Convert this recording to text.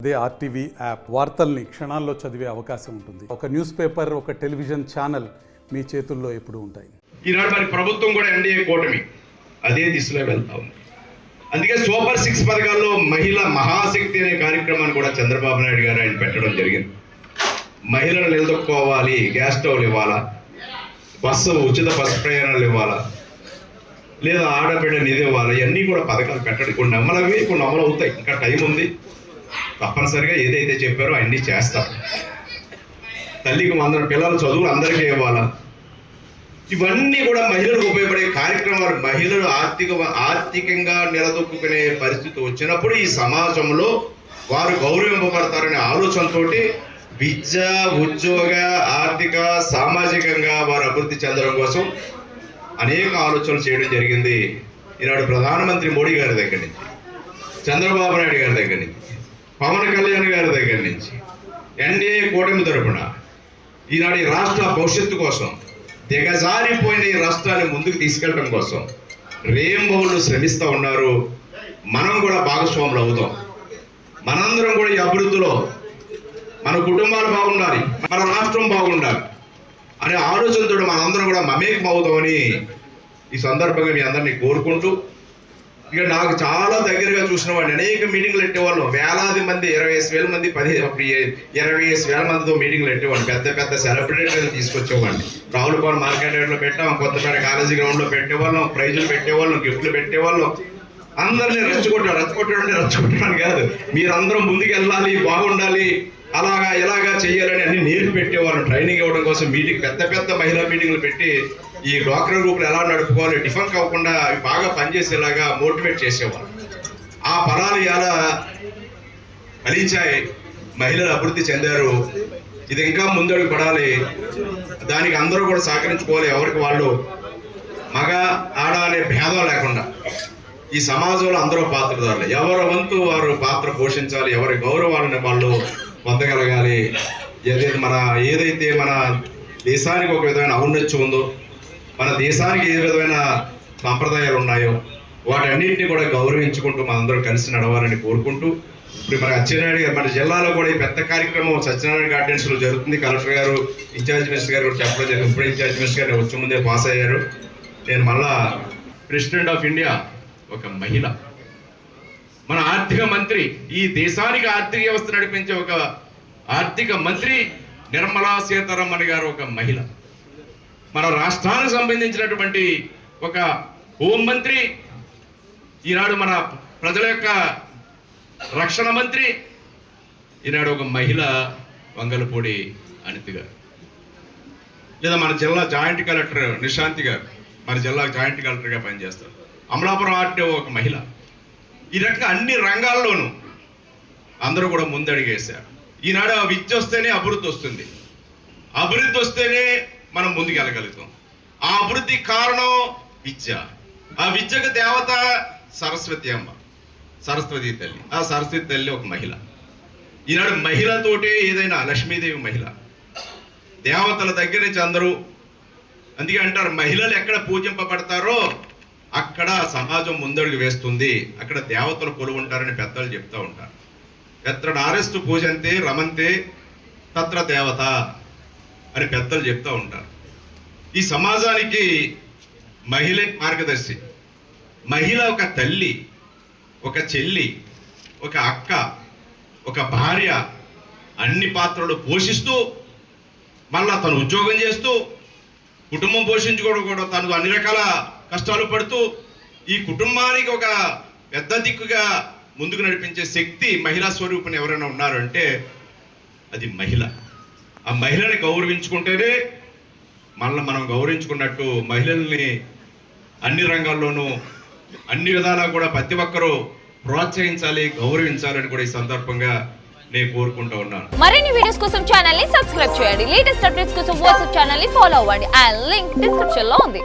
అదే RTV app వార్తల్ని క్షణాల్లో చదివే అవకాశం ఉంటుంది. ఒక న్యూస్ పేపర్, ఒక టెలివిజన్ ఛానల్ మీ చేతుల్లో ఎప్పుడూ ఉంటాయి. ఈనాడు మరి ప్రభుత్వం కూడా ఎన్డీఏ కూటమి అదే దిశలో వెళ్తా ఉంది. అందుకే సూపర్ 6 పథకాల్లో మహిళా మహాశక్తి అనే కార్యక్రమాన్ని కూడా చంద్రబాబు నాయుడు గారు ఆయన పెట్టడం జరిగింది. మహిళలు నిలదొక్కుకోవాలి, గ్యాస్ స్టవ్లు ఇవ్వాలా, ఉచిత బస్సు ప్రయాణాలు ఇవ్వాలా, లేదా ఆడబిడ్డ నిధి ఇవ్వాలి, ఇవన్నీ కూడా పథకాలు పెట్టడం. కొన్ని అమలవి, కొన్ని అమలు అవుతాయి. ఇంకా టైం ఉంది. తప్పనిసరిగా ఏదైతే చెప్పారో అన్నీ చేస్తారు. తల్లికి 100 పిల్లల చదువులు అందరికీ ఇవ్వాలా, ఇవన్నీ కూడా మహిళలకు ఉపయోగపడే కార్యక్రమాలు. మహిళలు ఆర్థికంగా నిలదొక్కునే పరిస్థితి వచ్చినప్పుడు ఈ సమాజంలో వారు గౌరవింపబడతారనే ఆలోచనతో విద్య, ఉద్యోగ, ఆర్థిక, సామాజికంగా వారు అభివృద్ధి చెందడం కోసం అనేక ఆలోచనలు చేయడం జరిగింది. ఈనాడు ప్రధానమంత్రి మోడీ గారి దగ్గర నుంచి, చంద్రబాబు నాయుడు గారి దగ్గర నుంచి, పవన్ కళ్యాణ్ గారి దగ్గర నుంచి, ఎన్డీఏ కూటమి తరపున ఈనాడు ఈ రాష్ట్ర భవిష్యత్తు కోసం, దిగజారిపోయిన ఈ రాష్ట్రాన్ని ముందుకు తీసుకెళ్ళడం కోసం రేంబౌళ్ళు శ్రమిస్తూ ఉన్నారు. మనం కూడా భాగస్వాములు అవుతాం. మనందరం కూడా ఈ అభివృద్ధిలో మన కుటుంబాలు బాగుండాలి, మన రాష్ట్రం బాగుండాలి అనే ఆలోచనతో మనందరం కూడా మమేకం అవుతామని ఈ సందర్భంగా మీ అందరినీ కోరుకుంటూ, ఇక నాకు చాలా దగ్గరగా చూసిన వాడిని అనేక మీటింగ్లు పెట్టేవాళ్ళం. వేలాది మంది, 25,000 మంది, 25,000 మందితో మీటింగ్లు పెట్టేవాడిని. పెద్ద పెద్ద సెలబ్రిటీలను తీసుకొచ్చేవాడిని. రావులపాలెం మార్కెట్ యార్డ్లో పెట్టాం, కొత్తపేట కాలేజీ గ్రౌండ్లో పెట్టేవాళ్ళం, ప్రైజులు పెట్టేవాళ్ళం, గిఫ్ట్లు పెట్టేవాళ్ళం. అందరినీ రచ్చగొట్టడం కాదు, మీరందరం ముందుకు వెళ్ళాలి, బాగుండాలి, అలాగా ఇలాగా చెయ్యాలని అన్ని నేర్పి పెట్టేవాళ్ళం. ట్రైనింగ్ ఇవ్వడం కోసం పెద్ద పెద్ద మహిళా మీటింగ్లు పెట్టి ఈ డ్వాక్రా గ్రూపులు ఎలా నడుపుకోవాలి, డిఫెన్స్ అవ్వకుండా అవి బాగా పనిచేసేలాగా మోటివేట్ చేసేవాళ్ళు. ఆ ఫలాలు ఎలా ఫలించాయి, మహిళలు అభివృద్ధి చెందారు. ఇది ఇంకా ముందడుగు పడాలి. దానికి అందరూ కూడా సహకరించుకోవాలి. ఎవరికి వాళ్ళు మగ ఆడ అనే భేదం లేకుండా ఈ సమాజంలో అందరూ పాత్రదారులు. ఎవరి వంతు వారు పాత్ర పోషించాలి. ఎవరి గౌరవాలను వాళ్ళు పొందగలగాలి. ఏదైతే మన దేశానికి ఒక విధమైన ఔన్నత్యం ఉందో, మన దేశానికి ఏ విధమైన సంప్రదాయాలు ఉన్నాయో వాటన్నింటినీ కూడా గౌరవించుకుంటూ మనందరం కలిసి నడవాలని కోరుకుంటూ, ఇప్పుడు మన అచ్చెన్నాయుడు గారు, మన జిల్లాలో కూడా ఈ పెద్ద కార్యక్రమం సత్యనారాయణ గార్డెన్స్లో జరుగుతుంది. కలెక్టర్ గారు, ఇన్ఛార్జ్ మినిస్టర్ గారు కూడా చెప్పడం జరిగింది. ఇప్పుడు ఇన్ఛార్జ్ మినిస్టర్ గారు వచ్చే ముందే పాస్ అయ్యారు. నేను మళ్ళా ప్రెసిడెంట్ ఆఫ్ ఇండియా ఒక మహిళ, మన ఆర్థిక మంత్రి, ఈ దేశానికి ఆర్థిక వ్యవస్థ నడిపించే ఒక ఆర్థిక మంత్రి నిర్మలా సీతారామన్ గారు ఒక మహిళ, మన రాష్ట్రానికి సంబంధించినటువంటి ఒక హోంమంత్రి, ఈనాడు మన ప్రజల యొక్క రక్షణ మంత్రి, ఈనాడు ఒక మహిళ వంగలపూడి అనిత గారు, లేదా మన జిల్లా జాయింట్ కలెక్టర్ నిశాంతి గారు, మన జిల్లా జాయింట్ కలెక్టర్గా పనిచేస్తారు. అమలాపురం ఆర్టీఓ ఒక మహిళ. ఈ రకంగా అన్ని రంగాల్లోనూ అందరూ కూడా ముందడిగేశారు. ఈనాడు విద్య వస్తేనే అభివృద్ధి వస్తుంది, అభివృద్ధి వస్తేనే మనం ముందుకెళ్ళగలుగుతాం. ఆ అభివృద్ధి కారణం విద్య. ఆ విద్యకు దేవత సరస్వతి అమ్మ, సరస్వతి తల్లి. ఆ సరస్వతి తల్లి ఒక మహిళ. ఈనాడు మహిళతోటే ఏదైనా, లక్ష్మీదేవి మహిళ, దేవతల దగ్గర నుంచి అందరూ. అందుకే అంటారు, మహిళలు ఎక్కడ పూజింపబడతారో అక్కడ సమాజం ముందడుగు వేస్తుంది, అక్కడ దేవతలు కొలువుంటారని పెద్దలు చెప్తూ ఉంటారు. ఎత్ర నారెస్తు పూజంతే రమంతే తత్ర దేవత అని పెద్దలు చెప్తూ ఉంటారు. ఈ సమాజానికి మహిళ మార్గదర్శి. మహిళ ఒక తల్లి, ఒక చెల్లి, ఒక అక్క, ఒక భార్య, అన్ని పాత్రలు పోషిస్తూ మళ్ళా తను ఉద్యోగం చేస్తూ కుటుంబం పోషించుకోవడం కూడా తను అన్ని రకాల కష్టాలు పడుతూ ఈ కుటుంబానికి ఒక పెద్ద దిక్కుగా ముందుకు నడిపించే శక్తి మహిళా స్వరూపం ఎవరైనా ఉన్నారు అంటే అది మహిళ. ఆ మహిళని గౌరవించుకుంటేనే మనల్ని మనం గౌరవించుకున్నట్టు. మహిళల్ని అన్ని రంగాల్లోనూ అన్ని విధాలా కూడా ప్రతి ఒక్కరూ ప్రోత్సహించాలి, గౌరవించాలని కూడా ఈ సందర్భంగా నేను కోరుకుంటూ ఉన్నాను. మరిన్ని వీడియోస్ కోసం ఛానల్ ని సబ్స్క్రైబ్ చేయండి. లేటెస్ట్ అప్డేట్స్ కోసం వాట్సాప్ ఛానల్ ని ఫాలో అవ్వండి. ఆ లింక్ డిస్క్రిప్షన్ లో ఉంది.